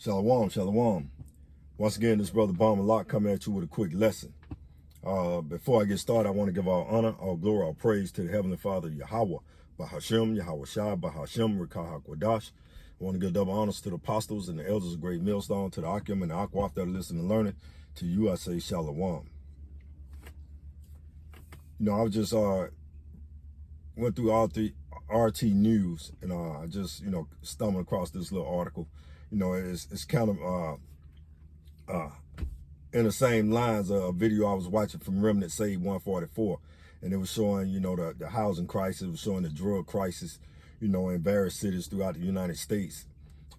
Shalom, shalom. Once again, this brother Bomber Lock coming at you with a quick lesson. Before I get started, I want to give all honor, all glory, all praise to the Heavenly Father, Yahweh, Bahashem, Yahweh Shai, Bahashem, Rekah HaKwadash. I want to give double honors to the apostles and the elders of Great Millstone, to the Akim and the Akwaf that are listening and learning. To you, I say shalom. You know, I just went through all the RT News, and I just, stumbled across this little article. It's kind of in the same lines of a video I was watching from Remnant Save 144, and it was showing, the housing crisis, it was showing the drug crisis, in various cities throughout the United States.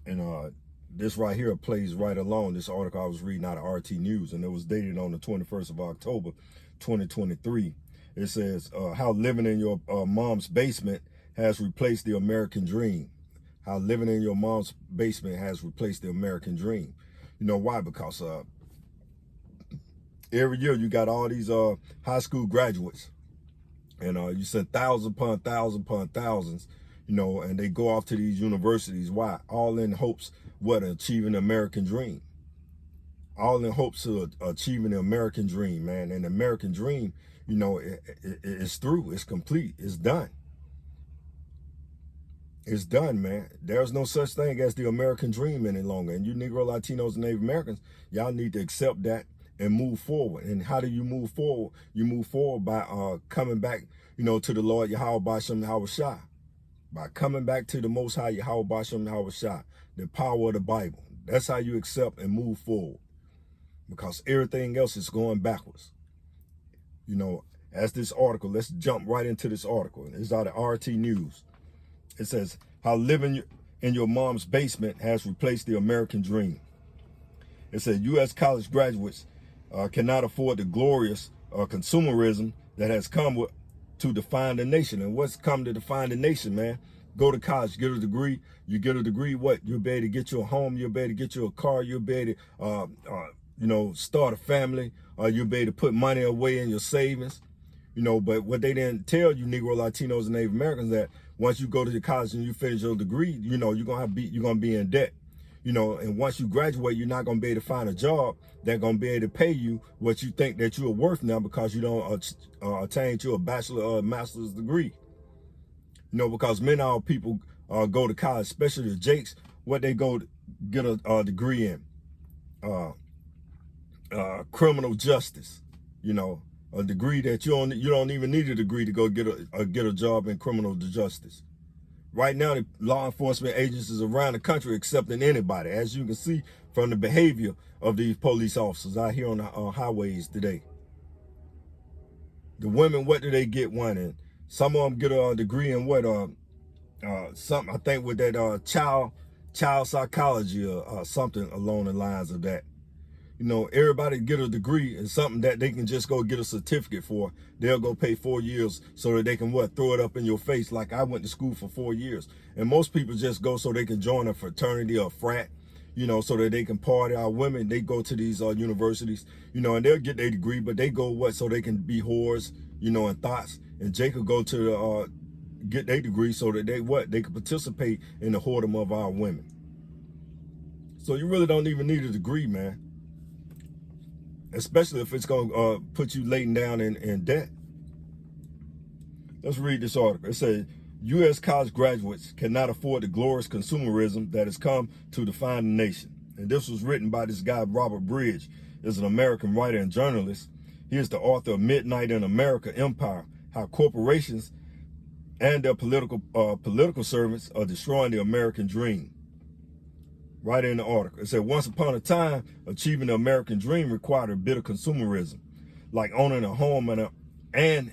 And this right here plays right along this article I was reading out of RT News, and it was dated on the 21st of October, 2023. It says, how living in your mom's basement has replaced the American dream. How living in your mom's basement has replaced the American dream. You know why? Because every year you got all these high school graduates, and you send thousands upon thousands upon thousands, and they go off to these universities. Why? All in hopes, what, achieving the American dream. All in hopes of achieving the American dream, man. And the American dream, it's through, it's complete, it's done. It's done, man. There's no such thing as the American dream any longer. And you Negro, Latinos, and Native Americans, y'all need to accept that and move forward. And how do you move forward? You move forward by coming back, to the Lord Yahweh Bashem Yahweh Shai. By coming back to the Most High Yahweh Bashem Yahweh Shai, the power of the Bible. That's how you accept and move forward. Because everything else is going backwards. As this article, let's jump right into this article. It's out of RT News. It says, how living in your mom's basement has replaced the American dream. It said, U.S. college graduates cannot afford the glorious consumerism that has come to define the nation. And what's come to define the nation, man? Go to college, get a degree. You get a degree, what? You'll be able to get you a home. You'll be able to get you a car. You'll be able to, start a family. You'll be able to put money away in your savings. But what they didn't tell you, Negro, Latinos, and Native Americans, that once you go to the college and you finish your degree, you're gonna be in debt. And once you graduate, you're not gonna be able to find a job that's gonna be able to pay you what you think that you're worth now, because you don't attain to a bachelor or a master's degree. Because many of our people go to college, especially the Jakes, what they go to get a degree in, criminal justice. A degree that you don't even need a degree to go get a job in criminal justice. Right now, the law enforcement agencies around the country are accepting anybody, as you can see from the behavior of these police officers out here on the highways today. The women, what do they get one in? Some of them get a degree in what? Something, I think, with that child psychology or something along the lines of that. Everybody get a degree in something that they can just go get a certificate for. They'll go pay 4 years so that they can throw it up in your face. Like I went to school for 4 years, and most people just go so they can join a fraternity or a frat, so that they can party. Our women, they go to these universities, and they'll get their degree, but they go so they can be whores, and thoughts. And Jacob go to get their degree so that they can participate in the whoredom of our women. So you really don't even need a degree, man. Especially if it's going to put you laying down in debt. Let's read this article. It says, U.S. college graduates cannot afford the glorious consumerism that has come to define the nation. And this was written by this guy, Robert Bridge. Is an American writer and journalist. He is the author of Midnight in America Empire, How Corporations and Their Political Servants Are Destroying the American Dream. Right in the article. It said, once upon a time, achieving the American dream required a bit of consumerism, like owning a home and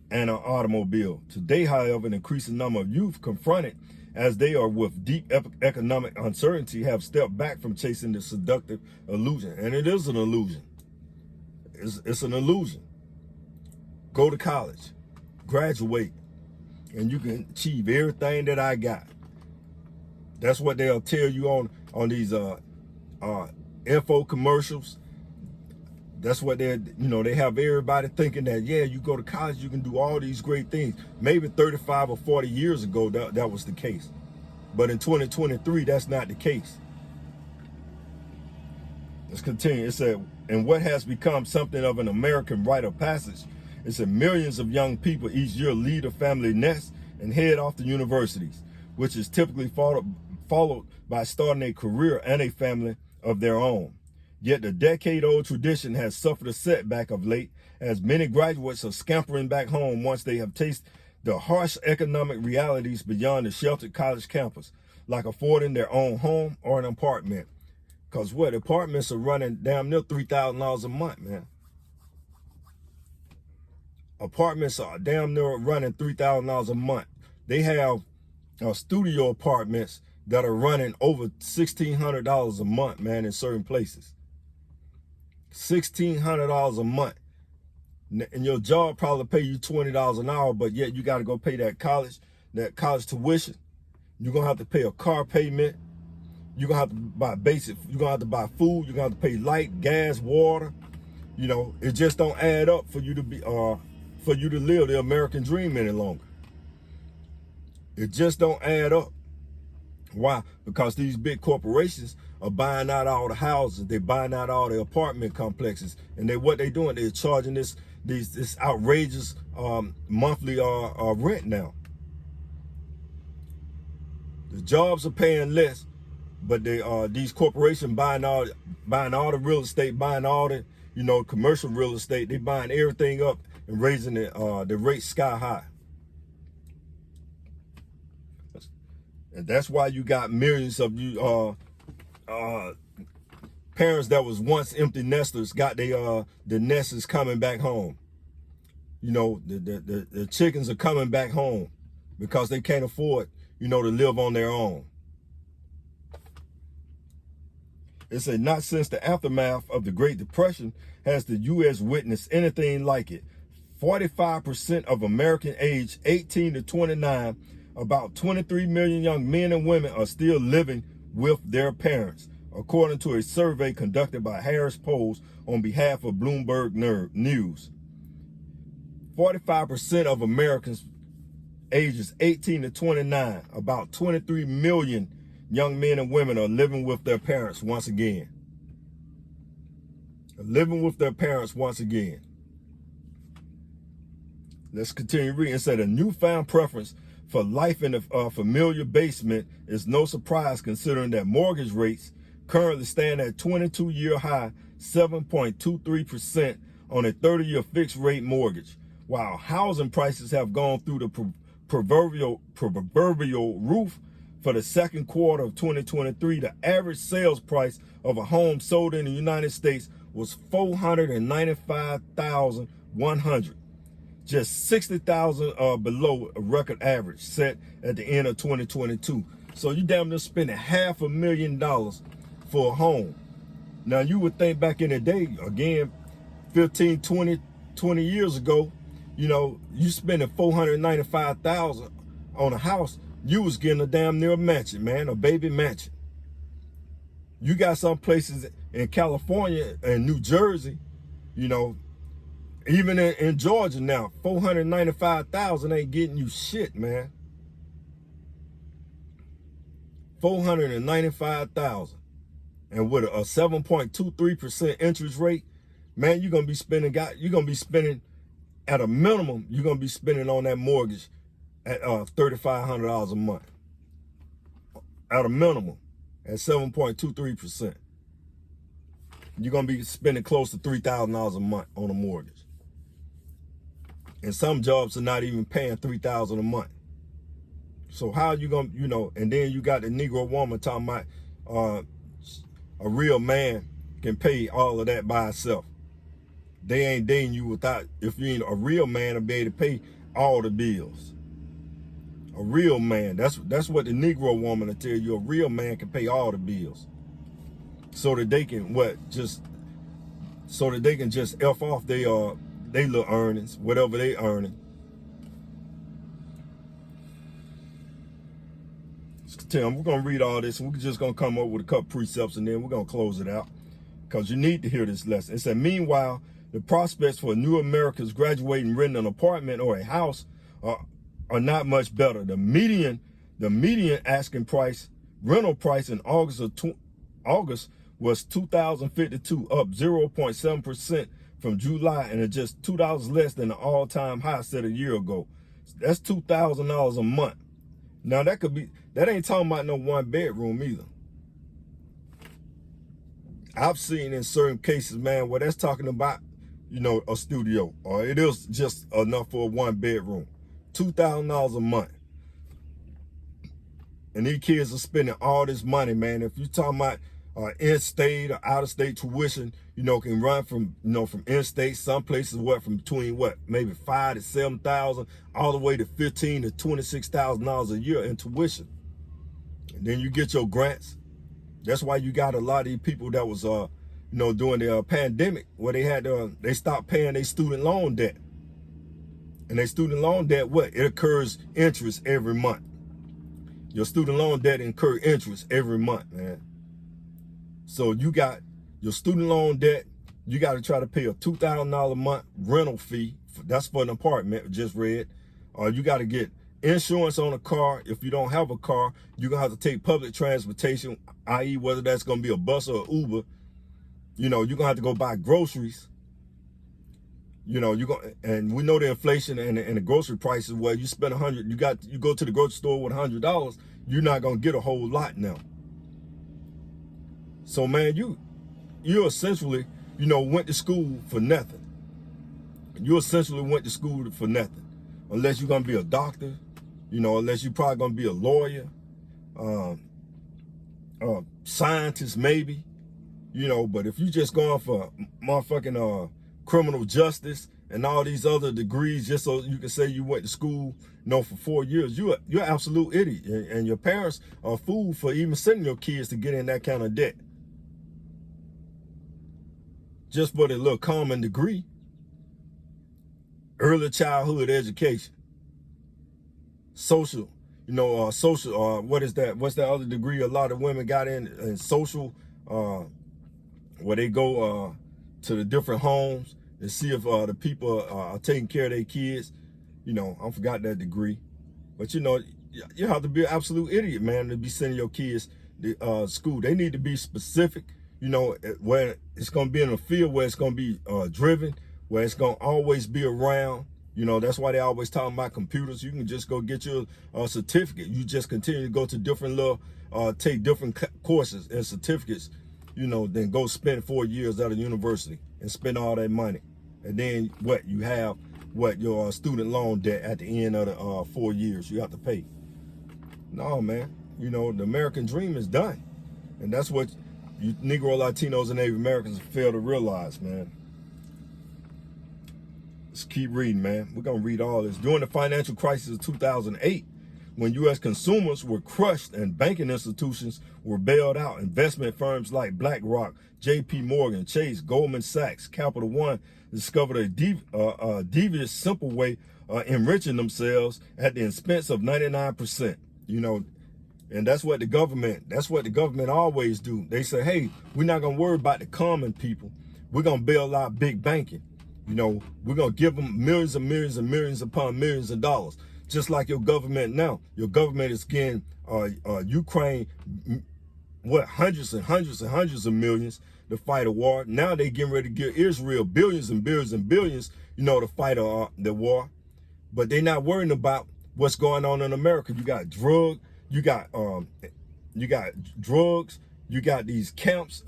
an automobile. Today, however, an increasing number of youth confronted as they are with deep economic uncertainty have stepped back from chasing the seductive illusion. And it is an illusion. It's an illusion. Go to college, graduate, and you can achieve everything that I got. That's what they'll tell you on these info commercials. That's what they have everybody thinking that, yeah, you go to college, you can do all these great things. Maybe 35 or 40 years ago, that was the case. But in 2023, that's not the case. Let's continue. It said, and what has become something of an American rite of passage, it said millions of young people each year leave a family nest and head off to universities, which is typically followed by starting a career and a family of their own. Yet the decade-old tradition has suffered a setback of late, as many graduates are scampering back home once they have tasted the harsh economic realities beyond the sheltered college campus, like affording their own home or an apartment. Because what? Apartments are running damn near $3,000 a month, man. Apartments are damn near running $3,000 a month. They have studio apartments that are running over $1,600 a month, man, in certain places. $1,600 a month. And your job probably pay you $20 an hour, but yet you got to go pay that college tuition. You're going to have to pay a car payment. You're going to have to buy you're going to have to buy food. You're going to have to pay light, gas, water. You know, it just don't add up for you to live the American dream any longer. It just don't add up. Why? Because these big corporations are buying out all the houses. They're buying out all the apartment complexes. And what they're doing, they're charging this outrageous monthly rent now. The jobs are paying less, but these corporations buying all the real estate, buying all the commercial real estate. They buying everything up and raising the rates sky high. And that's why you got millions of parents that was once empty nesters got the nesters coming back home. You know, the chickens are coming back home because they can't afford, to live on their own. It said, not since the aftermath of the Great Depression has the U.S. witnessed anything like it. 45% of Americans aged 18 to 29, about 23 million young men and women, are still living with their parents, according to a survey conducted by Harris Polls on behalf of Bloomberg News. 45% of Americans ages 18 to 29, about 23 million young men and women, are living with their parents once again. Living with their parents once again. Let's continue reading. It said a newfound preference for life in a familiar basement is no surprise, considering that mortgage rates currently stand at 22-year high 7.23% on a 30-year fixed rate mortgage, while housing prices have gone through the proverbial roof. For the second quarter of 2023, the average sales price of a home sold in the United States was $495,100, just $60,000 below a record average set at the end of 2022. So you damn near spending $500,000 for a home. Now you would think back in the day, again, 15, 20 years ago, you spending $495,000 on a house, you was getting a damn near mansion, man, a baby mansion. You got some places in California and New Jersey, even in Georgia now, $495,000 ain't getting you shit, man. $495,000, and with a 7.23% interest rate, man, you're gonna be spending at a minimum. You're gonna be spending on that mortgage at $3,500 a month. At a minimum, at 7.23%, you're gonna be spending close to $3,000 a month on a mortgage. And some jobs are not even paying $3,000 a month. So how you gonna, and then you got the Negro woman talking about a real man can pay all of that by himself. They ain't dating you if you ain't a real man to be able to pay all the bills. A real man, that's what the Negro woman will tell you. A real man can pay all the bills, so that they can just F off they little earnings, whatever they earning. Tim, we're gonna read all this, and we're just gonna come up with a couple precepts, and then we're gonna close it out, because you need to hear this lesson. It said, meanwhile, the prospects for new Americans graduating, renting an apartment or a house are not much better. The median asking price, rental price in August was $2,052, up 0.7% from July, and it's just $2 less than the all-time high set a year ago. That's $2,000 a month. Now that ain't talking about no one bedroom either. I've seen in certain cases, man, where that's talking about, a studio, or it is just enough for a one bedroom. $2,000 a month. And these kids are spending all this money, man. If you're talking about in-state or out-of-state tuition, can run from, from in-state, some places, from between maybe $5,000 to $7,000, all the way to $15,000 to $26,000 a year in tuition. And then you get your grants. That's why you got a lot of these people that was, during the pandemic, where they stopped paying their student loan debt. And their student loan debt, it occurs interest every month. Your student loan debt incurs interest every month, man. So you got your student loan debt. You got to try to pay a $2,000 a month rental fee. That's for an apartment, just read. You got to get insurance on a car. If you don't have a car, you're going to have to take public transportation, i.e. whether that's going to be a bus or an Uber. You're going to have to go buy groceries. And we know the inflation and the grocery prices, where you spend $100, you go to the grocery store with $100, you're not going to get a whole lot now. So, man, you essentially, went to school for nothing. You essentially went to school for nothing. Unless you're going to be a doctor, unless you're probably going to be a lawyer, scientist maybe, but if you just going for motherfucking criminal justice and all these other degrees just so you can say you went to school, for 4 years, you're an absolute idiot. And your parents are fooled for even sending your kids to get in that kind of debt. Just for the little common degree. Early childhood education. Social, what is that? What's that other degree a lot of women got in social, where they go to the different homes and see if the people are taking care of their kids. I forgot that degree. But, you have to be an absolute idiot, man, to be sending your kids to school. They need to be specific, where it's going to be in a field where it's going to be driven, where it's going to always be around. That's why they always talking about computers. You can just go get your certificate. You just continue to go to different take different courses and certificates, then go spend 4 years at a university and spend all that money. And then you have your student loan debt at the end of the 4 years you have to pay. No, man, the American dream is done. And that's what you Negro, Latinos, and Native Americans fail to realize, man. Let's keep reading, man. We're going to read all this. During the financial crisis of 2008, when U.S. consumers were crushed and banking institutions were bailed out, investment firms like BlackRock, J.P. Morgan, Chase, Goldman Sachs, Capital One discovered a devious, simple way enriching themselves at the expense of 99%. And that's what the government always do. They say, hey, we're not going to worry about the common people. We're going to bail out big banking. We're going to give them millions and millions and millions upon millions of dollars. Just like your government now. Your government is getting Ukraine, hundreds and hundreds and hundreds of millions to fight a war. Now they getting ready to give Israel billions and billions and billions, to fight the war. But they're not worrying about what's going on in America. You got drugs, you got these camps,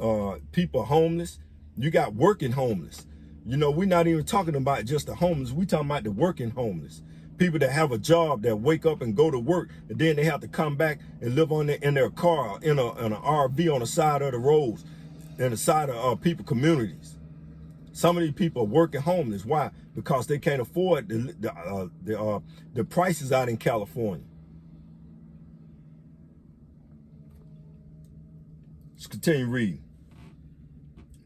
people homeless, you got working homeless. We're not even talking about just the homeless. We're talking about the working homeless. People that have a job, that wake up and go to work, and then they have to come back and live in their car, in an RV on the side of the roads, in the side of people communities. Some of these people are working homeless. Why? Because they can't afford the prices out in California. Let's continue reading.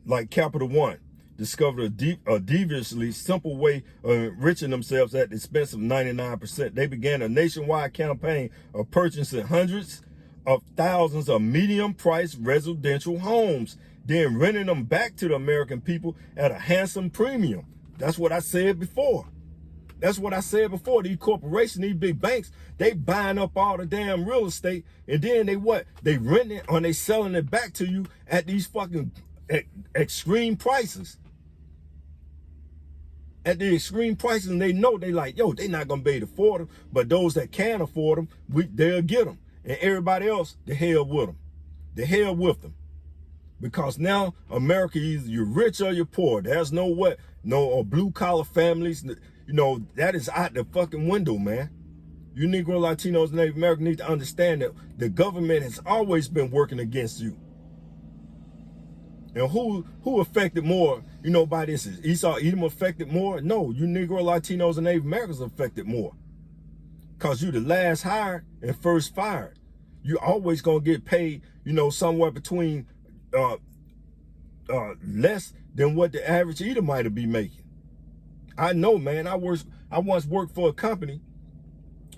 Like Capital One discovered a deviously simple way of enriching themselves at the expense of 99%. They began a nationwide campaign of purchasing hundreds of thousands of medium-priced residential homes, then renting them back to the American people at a handsome premium. That's what I said before. That's what I said before. These corporations, these big banks, they buying up all the damn real estate, and then they what? They renting it or they selling it back to you at these fucking extreme prices. At the extreme prices, and they know they like, yo, they not gonna be able to afford them, but those that can afford them, they'll get them, and everybody else, the hell with them, the hell with them, because now America, either you're rich or you're poor. There's no what, no blue collar families. You know, that is out the fucking window, man. You Negro, Latinos, and Native Americans need to understand that the government has always been working against you. And who affected more, you know, by this? Is Esau, Edom affected more? No, you Negro, Latinos, and Native Americans affected more. Because you the last hired and first fired. You always going to get paid, you know, somewhere between less than what the average Edomite would be making. I know, man. I once worked for a company,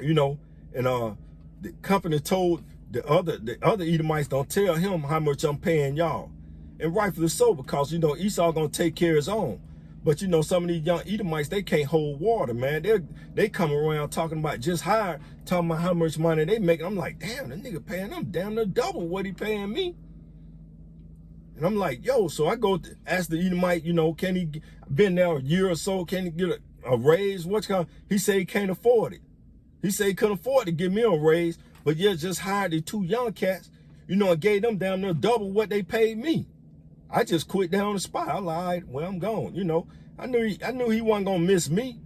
you know, and the company told the other Edomites, don't tell him how much I'm paying y'all. And rightfully so, because, you know, Esau gonna take care of his own. But, you know, some of these young Edomites, they can't hold water, man. They come around talking about just hired, talking about how much money they making. I'm like, damn, that nigga paying them damn near double what he paying me. And I'm like, yo, so I go to ask the Edomite, you know, can he, been there a year or so, can he get a raise? He said he can't afford it. He said he couldn't afford to give me a raise, but yeah, just hired the two young cats, you know, and gave them down there double what they paid me. I just quit down on the spot. I lied. Well, I'm gone. You know, I knew he wasn't gonna miss me.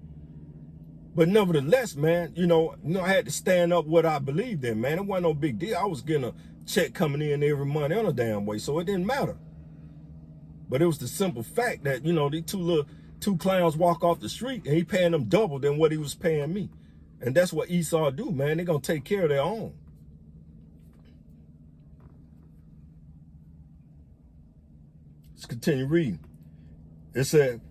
But nevertheless, man, you know, I had to stand up what I believed in, man. It wasn't no big deal. I was getting a check coming in every month on a damn way, so it didn't matter. But it was the simple fact that, you know, these two clowns walk off the street and he paying them double than what he was paying me. And that's what Esau do, man. They're gonna take care of their own. Let's continue reading. It said,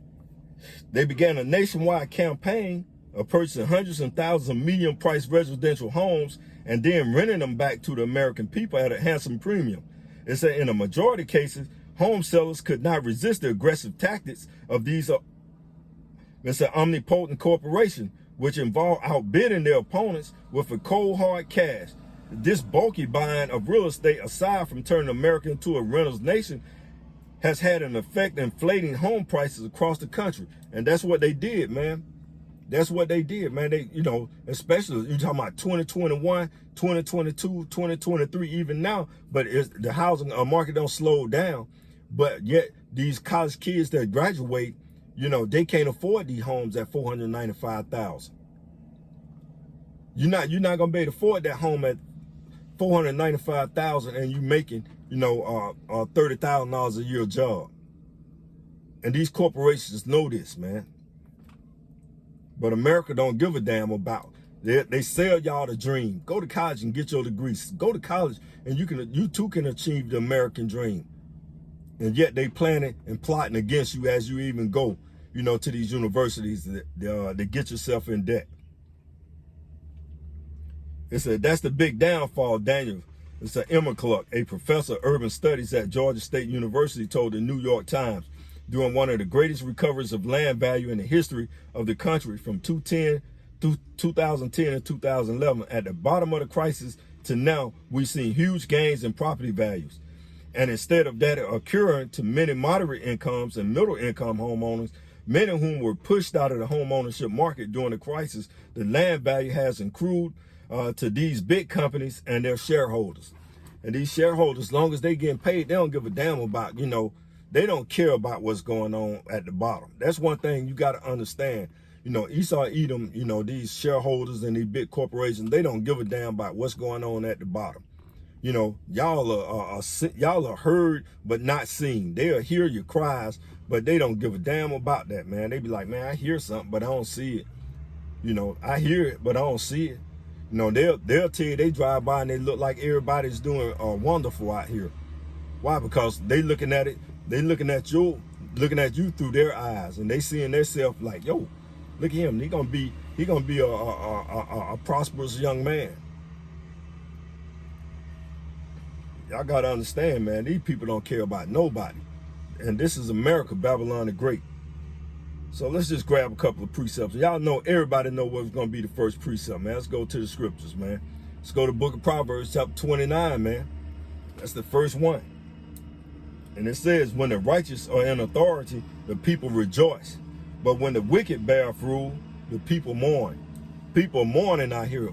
they began a nationwide campaign of purchasing hundreds and thousands of medium-priced residential homes and then renting them back to the American people at a handsome premium. It said in a majority of cases, home sellers could not resist the aggressive tactics of these omnipotent corporation, which involved outbidding their opponents with a cold hard cash. This bulky buying of real estate, aside from turning America into a rentals nation, has had an effect inflating home prices across the country. And that's what they did, man. That's what they did, man. They, you know, especially you're talking about 2021, 2022, 2023, even now, but the housing market don't slow down. But yet these college kids that graduate, you know, they can't afford these homes at $495,000. You're not gonna be able to afford that home at $495,000 and you making, you know, $30,000 a year job. And these corporations know this, man. But America don't give a damn about. They sell y'all the dream. Go to college and get your degrees. Go to college and you too can achieve the American dream. And yet they planning and plotting against you as you even go, you know, to these universities that get yourself in debt. It said that's the big downfall, Daniel. It's Emma Clark, a professor of urban studies at Georgia State University, told the New York Times during one of the greatest recoveries of land value in the history of the country from 2010 and 2011. At the bottom of the crisis to now, we've seen huge gains in property values. And instead of that occurring to many moderate incomes and middle income homeowners, many of whom were pushed out of the home ownership market during the crisis, the land value has accrued to these big companies and their shareholders. And these shareholders, as long as they getting paid, they don't give a damn about, you know, they don't care about what's going on at the bottom. That's one thing you got to understand. You know, Esau, Edom, you know, these shareholders and these big corporations, they don't give a damn about what's going on at the bottom. You know, y'all are heard but not seen. They'll hear your cries, but they don't give a damn about that, man. They be like, man, I hear something, but I don't see it. You know, I hear it, but I don't see it. You know, they'll tell you they drive by and they look like everybody's doing wonderful out here. Why? Because they looking at it, they looking at you through their eyes, and they seeing themselves like, yo, look at him. He gonna be a prosperous young man. Y'all gotta understand, man. These people don't care about nobody, and this is America, Babylon the Great. So let's just grab a couple of precepts. Y'all know, everybody know what's going to be the first precept, man. Let's go to the scriptures, man. Let's go to the book of Proverbs, chapter 29, man. That's the first one. And it says, when the righteous are in authority, the people rejoice. But when the wicked bear rule, the people mourn. People mourning out here.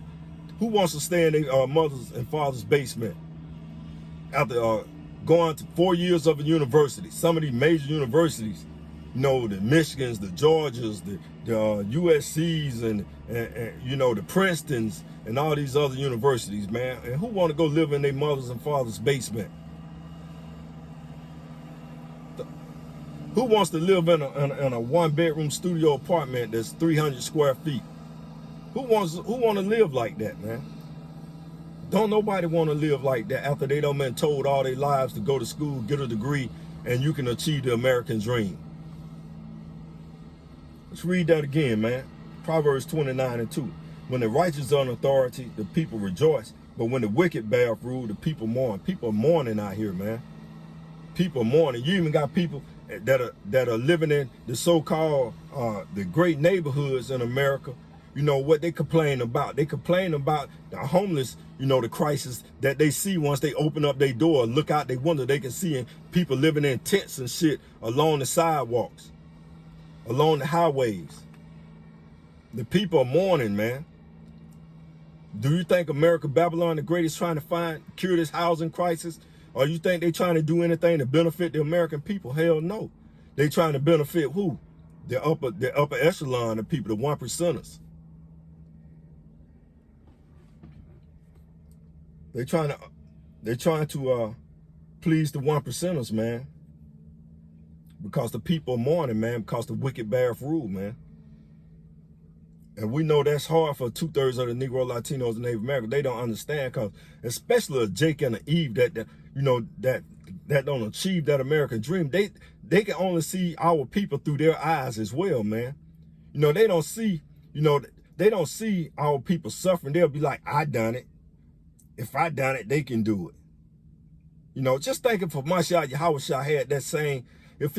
Who wants to stay in their mother's and father's basement after going to 4 years of a university? Some of these major universities, you know, the Michigans, the Georgias, the USCs, and you know, the Princetons, and all these other universities, man. And who want to go live in their mother's and father's basement? Who wants to live in a one-bedroom studio apartment that's 300 square feet? Who want to live like that, man? Don't nobody want to live like that after they done been told all their lives to go to school, get a degree, and you can achieve the American dream. Let's read that again, man. Proverbs 29:2. When the righteous are in authority, the people rejoice. But when the wicked bear rule, the people mourn. People are mourning out here, man. People are mourning. You even got people that are living in the so-called the great neighborhoods in America. You know what they complain about? They complain about the homeless, you know, the crisis that they see once they open up their door, look out their window, they can see people living in tents and shit along the sidewalks, along the highways. The people are mourning, man. Do you think America, Babylon the Great, is trying to cure this housing crisis? Or you think they trying to do anything to benefit the American people? Hell no. They trying to benefit who? The upper echelon of people, the 1%ers. They're trying to please the 1%ers, man. Because the people are mourning, man, because the wicked bear rule, man. And we know that's hard for 2/3 of the Negro, Latinos, and Native Americans. They don't understand, because especially a Jake and an Eve that you know that don't achieve that American dream. They can only see our people through their eyes as well, man. You know, they don't see, you know, they don't see our people suffering. They'll be like, I done it. If I done it, they can do it. You know, just thinking for Mashiach Yahushua had that same, if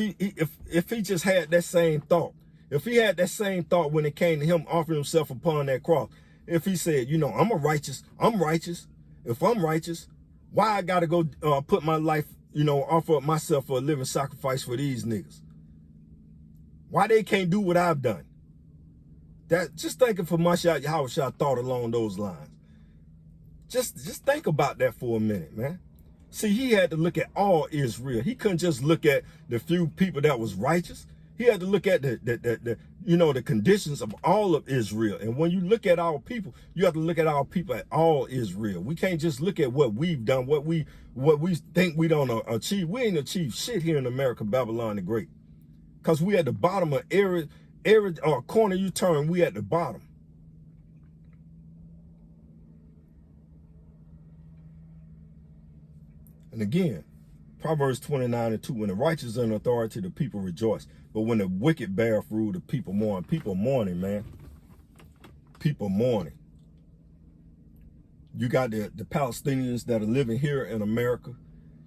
he just had that same thought. If he had that same thought when it came to him offering himself upon that cross, if he said, you know, I'm righteous. If I'm righteous, why I got to go put my life, you know, offer up myself for a living sacrifice for these niggas? Why they can't do what I've done? That, just thinking for Mashiach Yahushua thought along those lines. Just think about that for a minute, man. See, he had to look at all Israel. He couldn't just look at the few people that was righteous. He had to look at the you know, the conditions of all of Israel. And when you look at our people, you have to look at our people at all Israel. We can't just look at what we've done, what we think we don't achieve. We ain't achieved shit here in America, Babylon the Great. Because we at the bottom of every corner you turn, we at the bottom. And again, Proverbs 29:2, when the righteous are in authority, the people rejoice. But when the wicked bear rule, the people mourn. People mourning, man. People mourning. You got the Palestinians that are living here in America,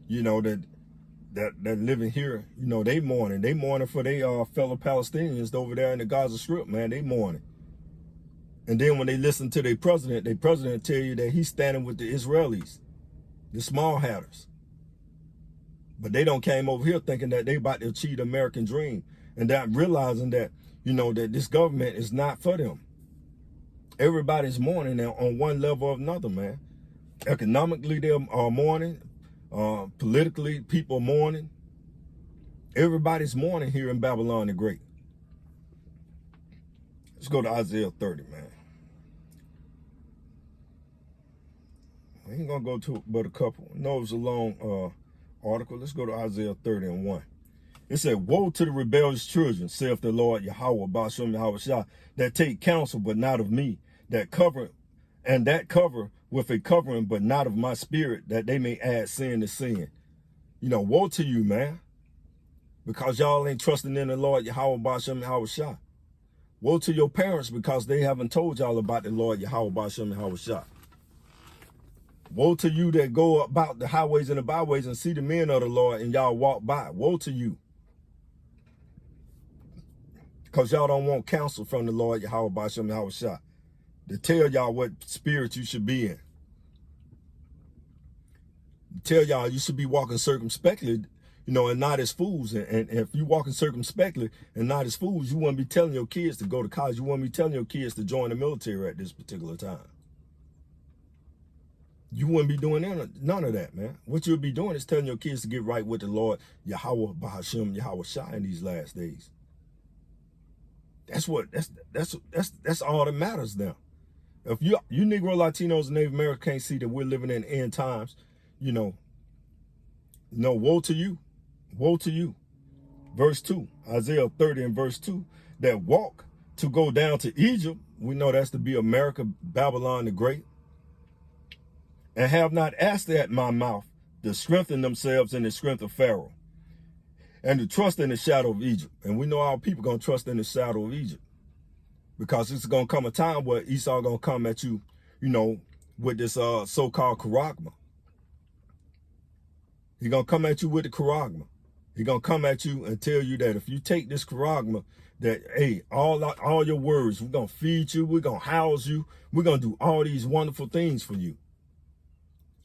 you know, that living here, you know, they mourning. They mourning for their fellow Palestinians over there in the Gaza Strip, man. They mourning. And then when they listen to their president tell you that he's standing with the Israelis, the small hatters. But they don't came over here thinking that they about to achieve the American dream, and not realizing that, you know, that this government is not for them. Everybody's mourning now on one level or another, man. Economically, they're mourning. Politically, people are mourning. Everybody's mourning here in Babylon the Great. Let's go to Isaiah 30, man. I ain't gonna go to but a couple. No, it's a long article. Let's go to Isaiah 30:1. It said, woe to the rebellious children, saith the Lord Yahweh, Bashem Yahushua, that take counsel, but not of me, that cover with a covering, but not of my spirit, that they may add sin to sin. You know, woe to you, man, because y'all ain't trusting in the Lord Yahweh, Bashem Yahushua. Woe to your parents, because they haven't told y'all about the Lord Yahweh, Bashem Yahushua. Woe to you that go about the highways and the byways and see the men of the Lord and y'all walk by. Woe to you. Because y'all don't want counsel from the Lord Yahweh Ba'ashem Yahweh Shah to tell y'all what spirit you should be in. Tell y'all you should be walking circumspectly, and not as fools. And if you walking circumspectly and not as fools, you wouldn't be telling your kids to go to college. You wouldn't be telling your kids to join the military at this particular time. You wouldn't be doing none of that, man. What you'll be doing is telling your kids to get right with the Lord Yahweh Ba'ashem Yahweh Shah in these last days. That's all that matters now. If you Negro, Latinos, and Native Americans can't see that we're living in end times, woe to you. Woe to you. Verse 2, Isaiah 30 and verse 2, that walk to go down to Egypt, we know that's to be America, Babylon the Great, and have not asked at my mouth to strengthen themselves in the strength of Pharaoh, and to trust in the shadow of Egypt. And we know our people going to trust in the shadow of Egypt, because it's going to come a time where Esau going to come at you, with this so-called charagma. He's going to come at you with the charagma. He's going to come at you and tell you that if you take this charagma, that, hey, all your words, we're going to feed you, we're going to house you, we're going to do all these wonderful things for you.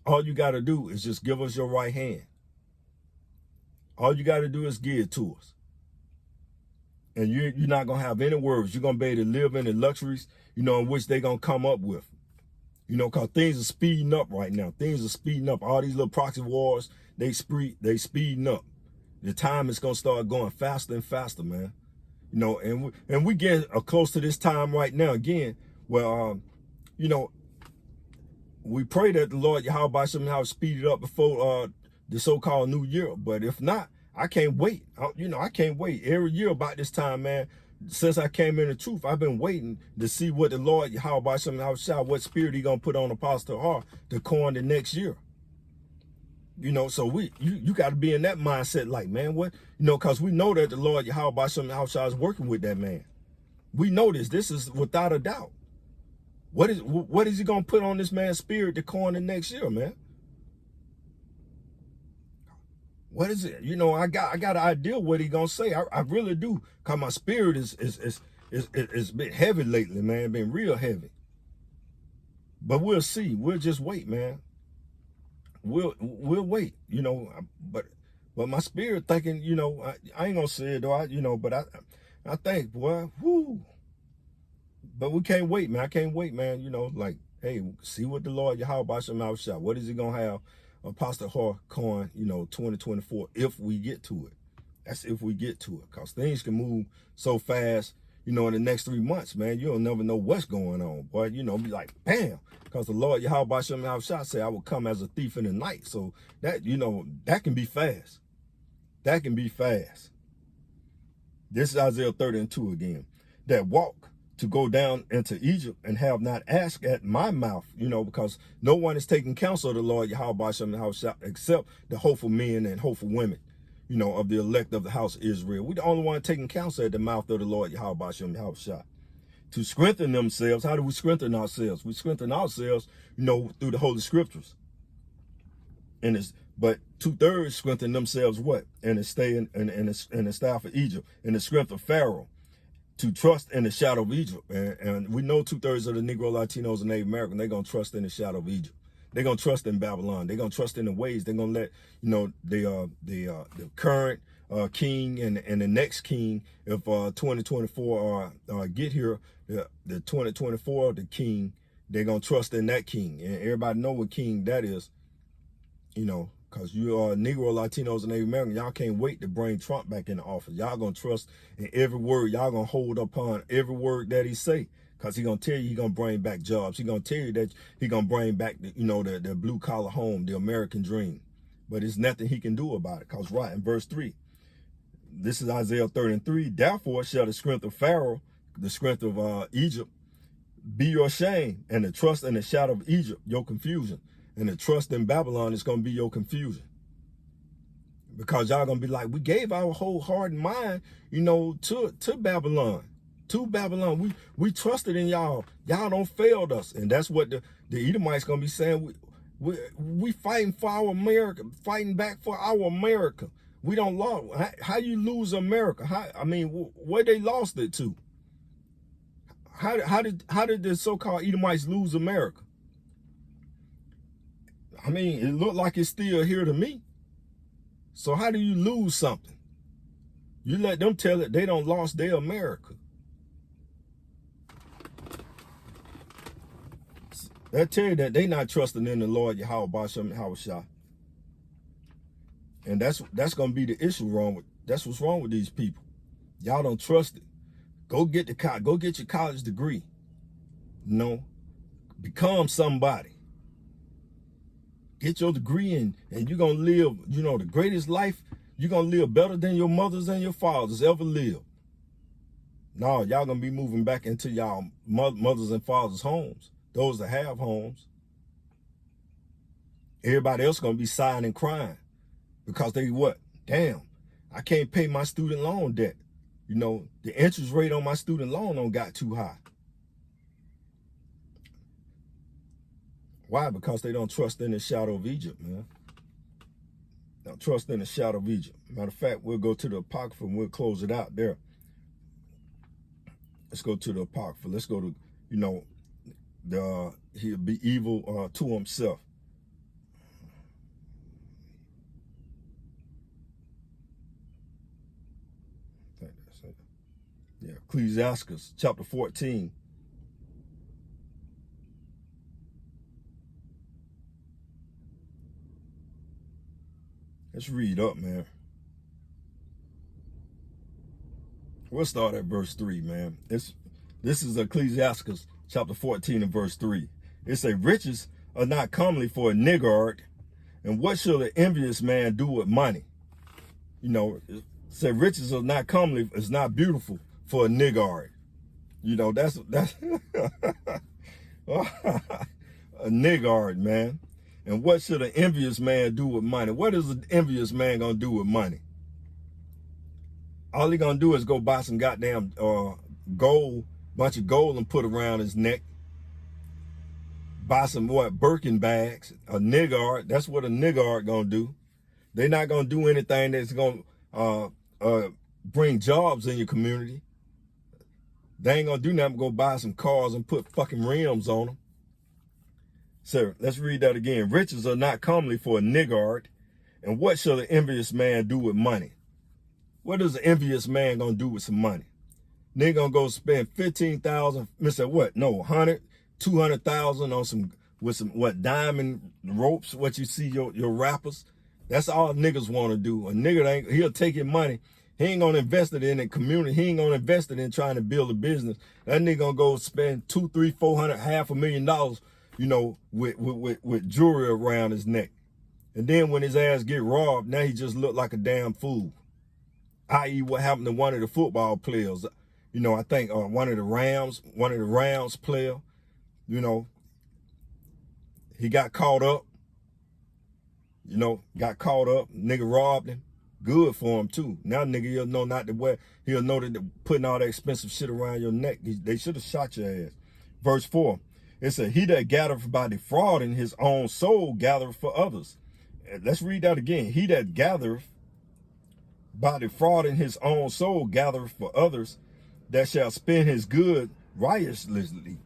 All you got to do is just give us your right hand. All you got to do is give it to us. And you're not going to have any worries. You're going to be able to live in the luxuries, in which they're going to come up with. Because things are speeding up right now. Things are speeding up. All these little proxy wars, they speeding up. The time is going to start going faster and faster, man. And we get close to this time right now again, where, we pray that the Lord Yahweh Ba'ashem Yahweh speed it up before the so-called new year. But if not, I can't wait. I can't wait. Every year about this time, man, since I came in the truth, I've been waiting to see what the Lord Yahweh Ba'ashem Yahweh Shah, what spirit he going to put on Apostle Har to coin the next year. So you got to be in that mindset, like, man, what, because we know that the Lord Yahweh Ba'ashem Yahweh Shah is working with that man. We know this. This is without a doubt. What is he going to put on this man's spirit to coin the next year, man? What is it? I got an idea what he going to say. I really do. Because my spirit is been heavy lately, man. Been real heavy. But we'll see. We'll just wait, man. We'll wait, but my spirit thinking, I ain't gonna say it though, but I think, boy, whoo. But we can't wait, man. I can't wait, man. Like, hey, see what the Lord Yahweh Ba'ashem Yahweh Shah, what is he gonna have Apostle Har coin, 2024, if we get to it. That's if we get to it, because things can move so fast, in the next 3 months, man. You'll never know what's going on, boy. Be like, bam, because the Lord Yahweh Ba'ashem Yahweh Shah said, I will come as a thief in the night. So that, that can be fast. That can be fast. This is Isaiah 30 and 2 again. That walk to go down into Egypt and have not asked at my mouth, because no one is taking counsel of the Lord Yahweh Ba'ashem Yahweh Shah except the hopeful men and hopeful women, of the elect of the house of Israel. We're the only one taking counsel at the mouth of the Lord Yahweh Ba'ashem Yahweh Shah. To strengthen themselves. How do we strengthen ourselves? We strengthen ourselves, through the Holy Scriptures. But 2/3 strengthen themselves what? And stay in the staff of Egypt, in the strength of Pharaoh. To trust in the shadow of Egypt. And we know 2/3 of the Negro, Latinos, and Native Americans, they're going to trust in the shadow of Egypt. They're going to trust in Babylon. They're going to trust in the ways. They're going to let, the current king and the next king, if 2024 get here, the 2024, the king, they're going to trust in that king. And everybody know what king that is, because you are Negro, Latinos, and Native Americans. Y'all can't wait to bring Trump back in the office. Y'all going to trust in every word. Y'all going to hold upon every word that he say. Because he's going to tell you he's going to bring back jobs. He's going to tell you that he's going to bring back, the blue-collar home, the American dream. But there's nothing he can do about it. Because right in verse 3, this is Isaiah 30 and 3, therefore shall the strength of Pharaoh, the strength of Egypt, be your shame, and the trust in the shadow of Egypt, your confusion. And the trust in Babylon is going to be your confusion. Because y'all going to be like, we gave our whole heart and mind, to Babylon. To Babylon, we trusted in y'all. Y'all don't failed us. And that's what the Edomites going to be saying. We fighting for our America, fighting back for our America. We don't lose. How you lose America? Where they lost it to? How did the so-called Edomites lose America? I mean, it looked like it's still here to me. So how do you lose something? You let them tell it they don't lost their America. They tell you that they not trusting in the Lord Yahweh Basham Hawashah. And that's gonna be the issue that's what's wrong with these people. Y'all don't trust it. Go get your college degree. Become somebody. Get your degree and you're gonna live, the greatest life. You're gonna live better than your mothers and your fathers ever lived. No, y'all gonna be moving back into y'all mothers and fathers' homes. Those that have homes. Everybody else gonna be sighing and crying because they what? Damn, I can't pay my student loan debt. The interest rate on my student loan don't got too high. Why? Because they don't trust in the shadow of Egypt, man. Don't trust in the shadow of Egypt. Matter of fact, we'll go to the Apocrypha and we'll close it out there. Let's go to the Apocrypha. Let's go to, he'll be evil to himself. I think that's it. Yeah, Ecclesiastes chapter 14. Let's read up, man. We'll start at verse 3, man. This is Ecclesiastes chapter 14 and verse 3. It says, riches are not comely for a niggard, and what shall the envious man do with money? It say riches are not comely, it's not beautiful for a niggard. That's a niggard, man. And what should an envious man do with money? What is an envious man gonna do with money? All he gonna do is go buy some goddamn bunch of gold and put around his neck. Buy some Birkin bags, a niggard. That's what a niggard gonna do. They're not gonna do anything that's gonna bring jobs in your community. They ain't gonna do nothing but go buy some cars and put fucking rims on them. So let's read that again. Riches are not comely for a niggard, and what shall the envious man do with money? What is an envious man gonna do with some money? They gonna go spend 15,000, what? No, 100, 200,000 on some diamond ropes? What you see your rappers? That's all niggas want to do. A nigga he'll take your money. He ain't gonna invest it in the community. He ain't gonna invest it in trying to build a business. That nigga gonna go spend $200,000, $300,000, $400,000, $500,000. With jewelry around his neck. And then when his ass get robbed, now he just look like a damn fool. I.e. what happened to one of the football players. I think one of the Rams player, he got caught up. Nigga robbed him. Good for him too. Now nigga, he'll know not to wear, he'll know that putting all that expensive shit around your neck, they should have shot your ass. Verse 4. It said, he that gathereth by defrauding his own soul gathereth for others. Let's read that again. He that gathereth by defrauding his own soul gathereth for others, that shall spend his good riotously.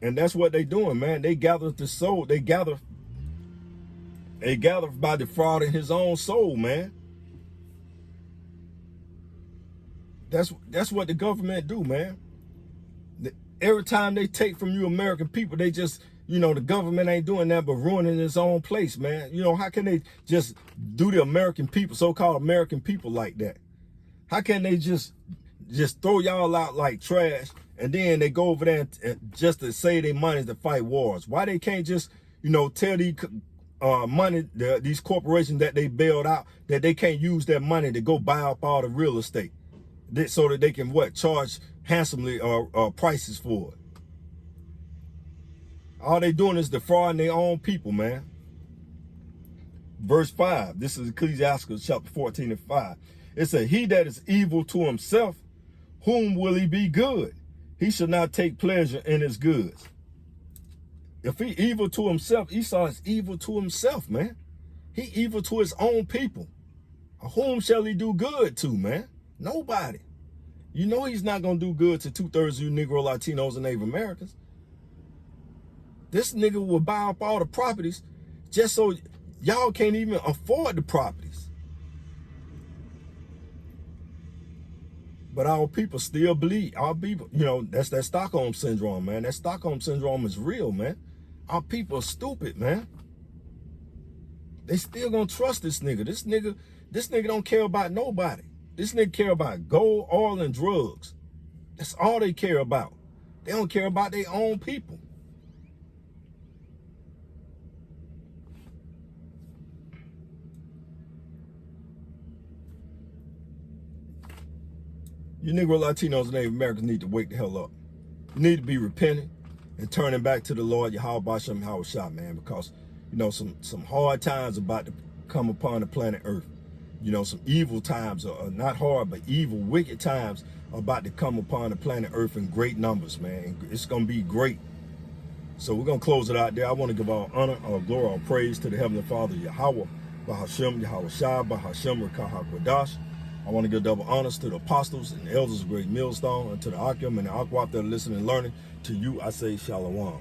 And that's what they doing, man. They gather the soul. They gather by defrauding his own soul, man. That's what the government do, man. Every time they take from you American people, they just, the government ain't doing that but ruining its own place, man. How can they just do the American people, so-called American people like that? How can they just throw y'all out like trash and then they go over there and just to save their money to fight wars? Why they can't just, tell these corporations that they bailed out that they can't use their money to go buy up all the real estate so that they can charge handsomely prices for it? All they doing is defrauding their own people, man. Verse 5, this is Ecclesiastes chapter 14 and 5. It says, he that is evil to himself, whom will he be good? He should not take pleasure in his goods. If he evil to himself, Esau is evil to himself, man. He evil to his own people. Whom shall he do good to, man? Nobody. You know he's not going to do good to 2/3 of you Negro, Latinos, and Native Americans. This nigga will buy up all the properties just so y'all can't even afford the properties. But our people still believe. Our people, you know, that's that Stockholm syndrome, man. That Stockholm syndrome is real, man. Our people are stupid, man. They still gonna trust this nigga. This nigga don't care about nobody. This nigga care about gold, oil, and drugs. That's all they care about. They don't care about their own people. You Negro, Latinos, and Native Americans need to wake the hell up. You need to be repenting and turning back to the Lord, Yahweh Bashem Hawashah, man, because, you know, some hard times about to come upon the planet Earth. You know, some evil times, are not hard, but evil, wicked times are about to come upon the planet Earth in great numbers, man. It's going to be great. So we're going to close it out there. I want to give all honor, all glory, all praise to the Heavenly Father, Yahweh, Bahashem, Yahawashah, Bahashem, Rakahakwadash. I want to give double honors to the apostles and elders of Great Millstone, and to the Akim and the Akwap that are listening and learning. To you, I say Shalom.